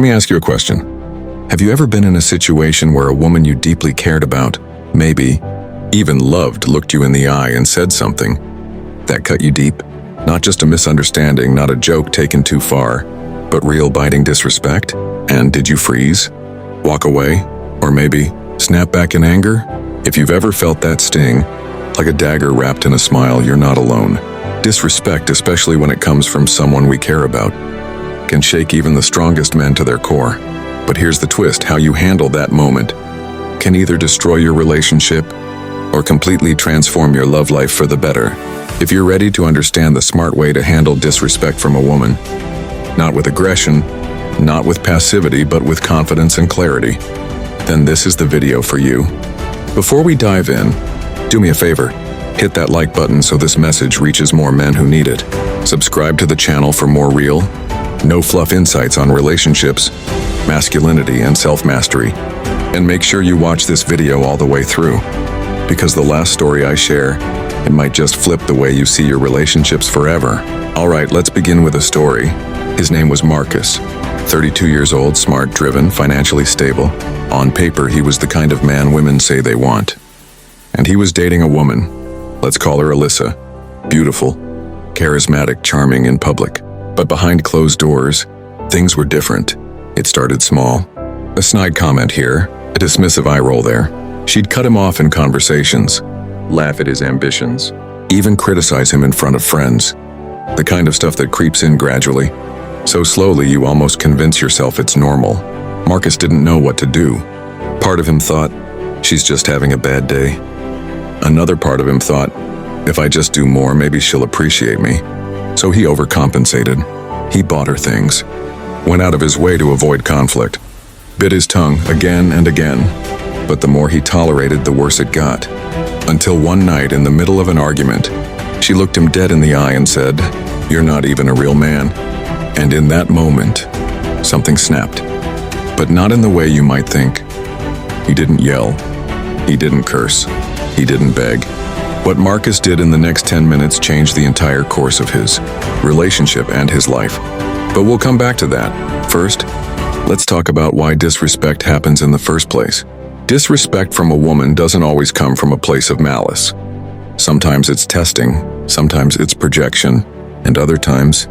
Let me ask you a question. Have you ever been in a situation where a woman you deeply cared about, maybe even loved, looked you in the eye and said something that cut you deep? Not just a misunderstanding, not a joke taken too far, but real biting disrespect? And did you freeze? Walk away? Or maybe snap back in anger? If you've ever felt that sting, like a dagger wrapped in a smile, you're not alone. Disrespect, especially when it comes from someone we care about, can shake even the strongest men to their core. But here's the twist: how you handle that moment can either destroy your relationship or completely transform your love life for the better. If you're ready to understand the smart way to handle disrespect from a woman, not with aggression, not with passivity, but with confidence and clarity, then this is the video for you. Before we dive in, do me a favor, hit that like button so this message reaches more men who need it. Subscribe to the channel for more real, no fluff insights on relationships, masculinity, and self-mastery. And make sure you watch this video all the way through, because the last story I share, it might just flip the way you see your relationships forever. Alright, let's begin with a story. His name was Marcus. 32 years old, smart, driven, financially stable. On paper, he was the kind of man women say they want. And he was dating a woman. Let's call her Alyssa. Beautiful, charismatic, charming in public. But behind closed doors, things were different. It started small. A snide comment here, a dismissive eye roll there. She'd cut him off in conversations, laugh at his ambitions, even criticize him in front of friends. The kind of stuff that creeps in gradually, so slowly you almost convince yourself it's normal. Marcus didn't know what to do. Part of him thought, she's just having a bad day. Another part of him thought, if I just do more, maybe she'll appreciate me. So he overcompensated. He bought her things, went out of his way to avoid conflict, bit his tongue again and again. But the more he tolerated, the worse it got. Until one night, in the middle of an argument, she looked him dead in the eye and said, "You're not even a real man." And in that moment, something snapped. But not in the way you might think. He didn't yell. He didn't curse. He didn't beg. What Marcus did in the next 10 minutes changed the entire course of his relationship and his life. But we'll come back to that. First, let's talk about why disrespect happens in the first place. Disrespect from a woman doesn't always come from a place of malice. Sometimes it's testing, sometimes it's projection, and other times,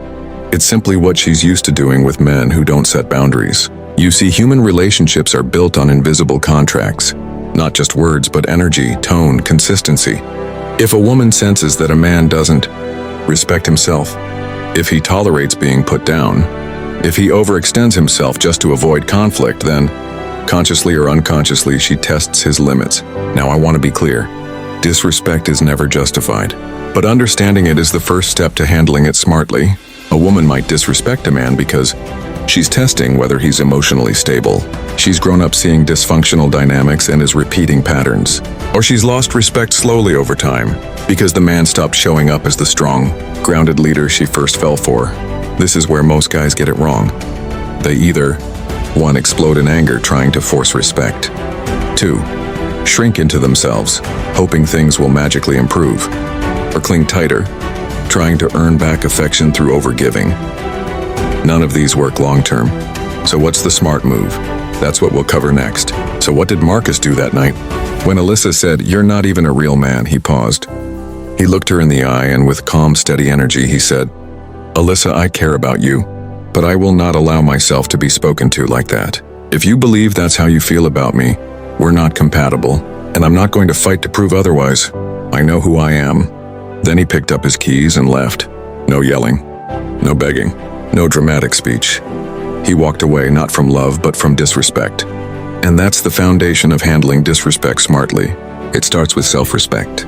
it's simply what she's used to doing with men who don't set boundaries. You see, human relationships are built on invisible contracts. Not just words, but energy, tone, consistency. If a woman senses that a man doesn't respect himself, if he tolerates being put down, if he overextends himself just to avoid conflict, then, consciously or unconsciously, she tests his limits. Now, I want to be clear. Disrespect is never justified, but understanding it is the first step to handling it smartly. A woman might disrespect a man because she's testing whether he's emotionally stable. She's grown up seeing dysfunctional dynamics and is repeating patterns. Or she's lost respect slowly over time because the man stopped showing up as the strong, grounded leader she first fell for. This is where most guys get it wrong. They either 1. Explode in anger, trying to force respect. 2. Shrink into themselves, hoping things will magically improve. Or cling tighter, trying to earn back affection through overgiving. None of these work long-term. So what's the smart move? That's what we'll cover next. So what did Marcus do that night? When Alyssa said, "You're not even a real man," he paused. He looked her in the eye and with calm, steady energy, he said, "Alyssa, I care about you, but I will not allow myself to be spoken to like that. If you believe that's how you feel about me, we're not compatible, and I'm not going to fight to prove otherwise. I know who I am." Then he picked up his keys and left. No yelling, no begging, no dramatic speech. He walked away not from love, but from disrespect. And that's the foundation of handling disrespect smartly. It starts with self-respect.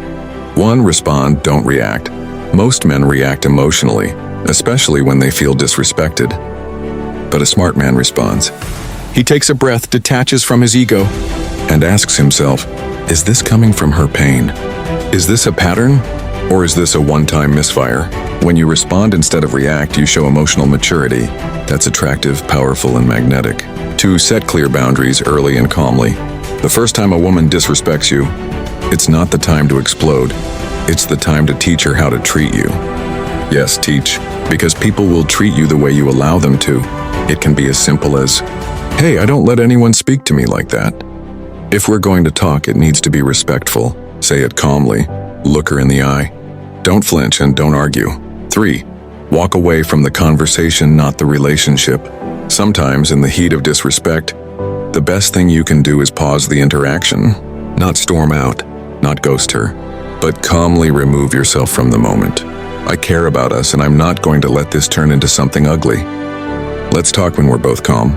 1. Respond, don't react. Most men react emotionally, especially when they feel disrespected. But a smart man responds. He takes a breath, detaches from his ego, and asks himself, is this coming from her pain? Is this a pattern? Or is this a one-time misfire? When you respond instead of react, you show emotional maturity. That's attractive, powerful, and magnetic. 2. Set clear boundaries early and calmly. The first time a woman disrespects you, it's not the time to explode. It's the time to teach her how to treat you. Yes, teach, because people will treat you the way you allow them to. It can be as simple as, "Hey, I don't let anyone speak to me like that." If we're going to talk, it needs to be respectful. Say it calmly. Look her in the eye. Don't flinch and don't argue. 3. Walk away from the conversation, not the relationship. Sometimes, in the heat of disrespect, the best thing you can do is pause the interaction. Not storm out, not ghost her, but calmly remove yourself from the moment. I care about us, and I'm not going to let this turn into something ugly. Let's talk when we're both calm.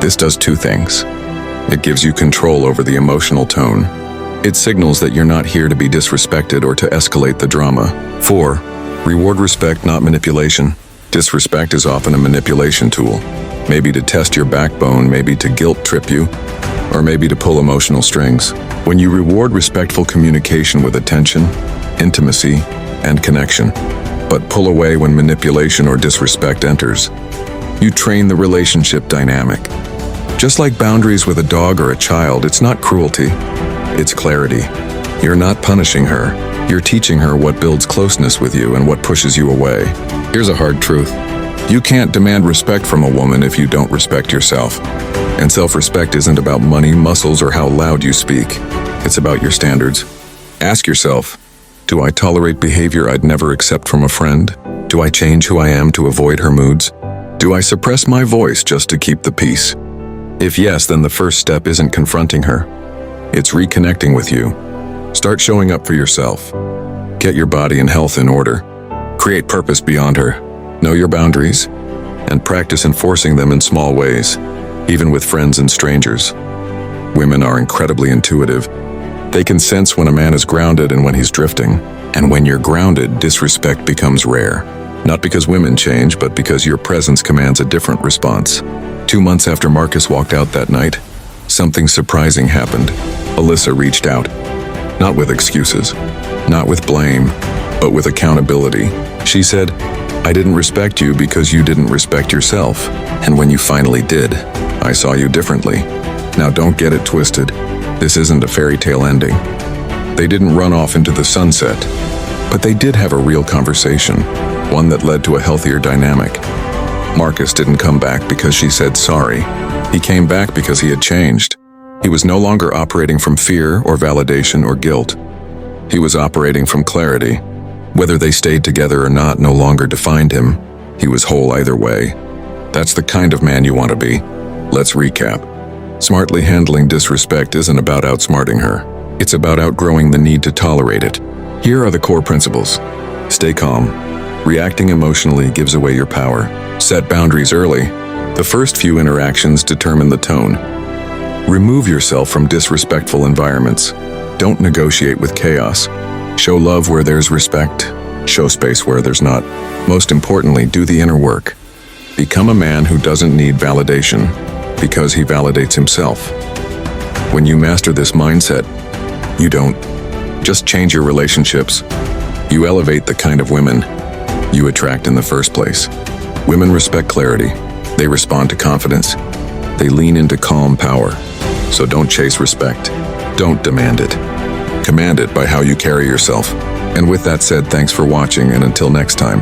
This does 2 things. It gives you control over the emotional tone. It signals that you're not here to be disrespected or to escalate the drama. 4. Reward respect, not manipulation. Disrespect is often a manipulation tool. Maybe to test your backbone, maybe to guilt trip you, or maybe to pull emotional strings. When you reward respectful communication with attention, intimacy, and connection, but pull away when manipulation or disrespect enters, you train the relationship dynamic. Just like boundaries with a dog or a child, it's not cruelty, it's clarity. You're not punishing her, you're teaching her what builds closeness with you and what pushes you away. Here's a hard truth. You can't demand respect from a woman if you don't respect yourself. And self-respect isn't about money, muscles, or how loud you speak. It's about your standards. Ask yourself, do I tolerate behavior I'd never accept from a friend? Do I change who I am to avoid her moods? Do I suppress my voice just to keep the peace? If yes, then the first step isn't confronting her. It's reconnecting with you. Start showing up for yourself. Get your body and health in order. Create purpose beyond her. Know your boundaries, and practice enforcing them in small ways, even with friends and strangers. Women are incredibly intuitive. They can sense when a man is grounded and when he's drifting. And when you're grounded, disrespect becomes rare. Not because women change, but because your presence commands a different response. 2 months after Marcus walked out that night, something surprising happened. Alyssa reached out. Not with excuses, not with blame, but with accountability. She said, "I didn't respect you because you didn't respect yourself. And when you finally did, I saw you differently." Now don't get it twisted. This isn't a fairy tale ending. They didn't run off into the sunset, but they did have a real conversation, one that led to a healthier dynamic. Marcus didn't come back because she said sorry. He came back because he had changed. He was no longer operating from fear or validation or guilt. He was operating from clarity. Whether they stayed together or not no longer defined him. He was whole either way. That's the kind of man you want to be. Let's recap. Smartly handling disrespect isn't about outsmarting her. It's about outgrowing the need to tolerate it. Here are the core principles. Stay calm. Reacting emotionally gives away your power. Set boundaries early. The first few interactions determine the tone. Remove yourself from disrespectful environments. Don't negotiate with chaos. Show love where there's respect. Show space where there's not. Most importantly, do the inner work. Become a man who doesn't need validation because he validates himself. When you master this mindset, you don't just change your relationships. You elevate the kind of women you attract in the first place. Women respect clarity. They respond to confidence. They lean into calm power. So don't chase respect. Don't demand it. Command it by how you carry yourself. And with that said, thanks for watching, and until next time.